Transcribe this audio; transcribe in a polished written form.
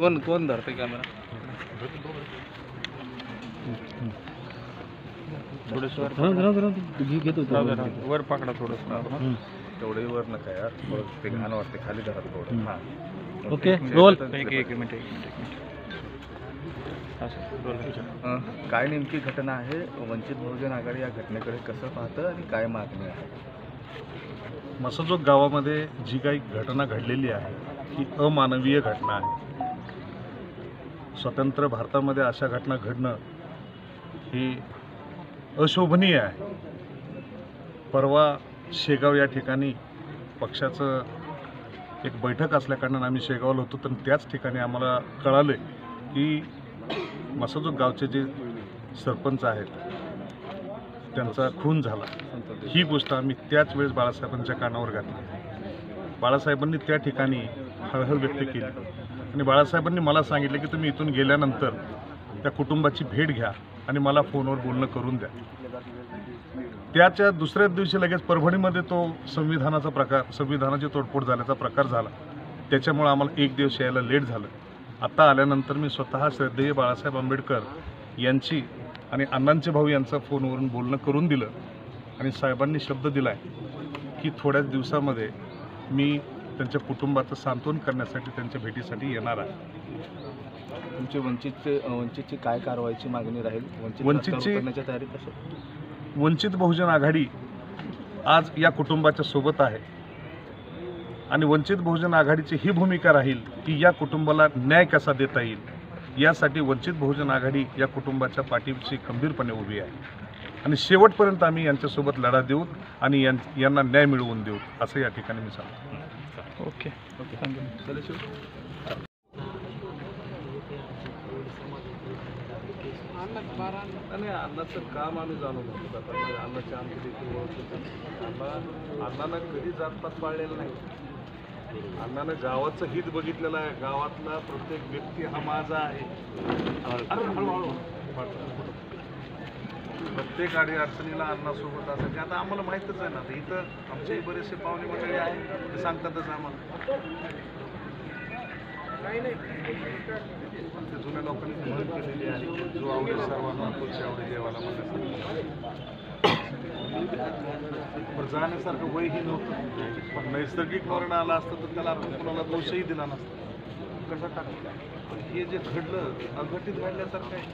कोण कोण धरते कॅमेरा? वर पकडा थोडंसं. तेवढे वर नका यार, ते घाण वाटते, खाली धरा थोडं. हां ओके रोल. एक मिनिट. काय नेमकी घटना आहे? वंचित बहुजन आघाडी या घटनेकडे कसं पाहतं आणि काय मागणी आहे? मसजोग गावामध्ये जी काही घटना घडलेली आहे ही अमानवीय घटना आहे. स्वतंत्र भारतामध्ये अशा घटना घडणं ही अशोभनीय आहे. परवा शेगाव या ठिकाणी पक्षाचं एक बैठक असल्याकारणानं आम्ही शेगावला होतो, तर त्याच ठिकाणी आम्हाला कळालं की मसजोग गावचे जे सरपंच आहेत त्यांचा खून झाला. ही गोष्ट आम्ही त्याच वेळेस बाळासाहेबांच्या कानावर घातली. बाळासाहेबांनी त्या ठिकाणी हळहळ व्यक्त केली आणि बाळासाहेबांनी मला सांगितलं की तुम्ही इथून गेल्यानंतर त्या कुटुंबाची भेट घ्या आणि मला फोनवर बोलणं करून द्या. त्याच्या दुसऱ्याच दिवशी लगेच परभणीमध्ये तो संविधानाची तोडफोड झाल्याचा प्रकार झाला. त्याच्यामुळे आम्हाला एक दिवस यायला लेट झालं. आता आल्यानंतर मी स्वतः श्रद्धेय बाळासाहेब आंबेडकर यांची आणि अण्णांचे भाऊ यांचं फोनवरून बोलणं करून दिलं आणि साहेबांनी शब्द दिला आहे की थोड्याच दिवसामध्ये मी त्यांच्या कुटुंबाचं सांत्वन करण्यासाठी त्यांच्या भेटीसाठी येणार आहे. तुमची वंचितची काय कारवाईची मागणी राहील? वंचितची करण्याच्या तयारी कसं? वंचित बहुजन आघाडी आज या कुटुंबाच्या सोबत आहे आणि वंचित बहुजन आघाडीची ही भूमिका राहील की या कुटुंबाला न्याय कसा देता येईल यासाठी वंचित बहुजन आघाडी या कुटुंबाच्या पाठीशी खंबीरपणे उभी आहे आणि शेवटपर्यंत आम्ही यांच्यासोबत लढा देऊ आणि यांना न्याय मिळवून देऊ असं या ठिकाणी मी सांगतो. ओके आणि अण्णाचं काम आम्ही जाणून घेतो. अण्णाच्या आमची देखील ओळख होती. अण्णानं कधी जातपात पाळलेला नाही. अण्णानं गावाचं हित बघितलेलं आहे. गावातला प्रत्येक व्यक्ती हा माझा आहे. प्रत्येक अडचणीला अण्णासोबत असायचे. आता आम्हाला माहीतच आहे ना, इथं आमचे बरेचसे पाहुणे मंडळी आहेत ते सांगतातच आम्हाला. जुन्या लोकांनी मदत केलेली आहे. जो आवडेल सर्वांना तोच आवडे देवाला पण जाण्यासारखं वयही नव्हतं. पण नैसर्गिक मरण आला असतं तर त्याला आपण कोणाला दोषही दिला नसता. कसा टाकला पण हे जे घडलं अघटित घडल्यासारखं आहे.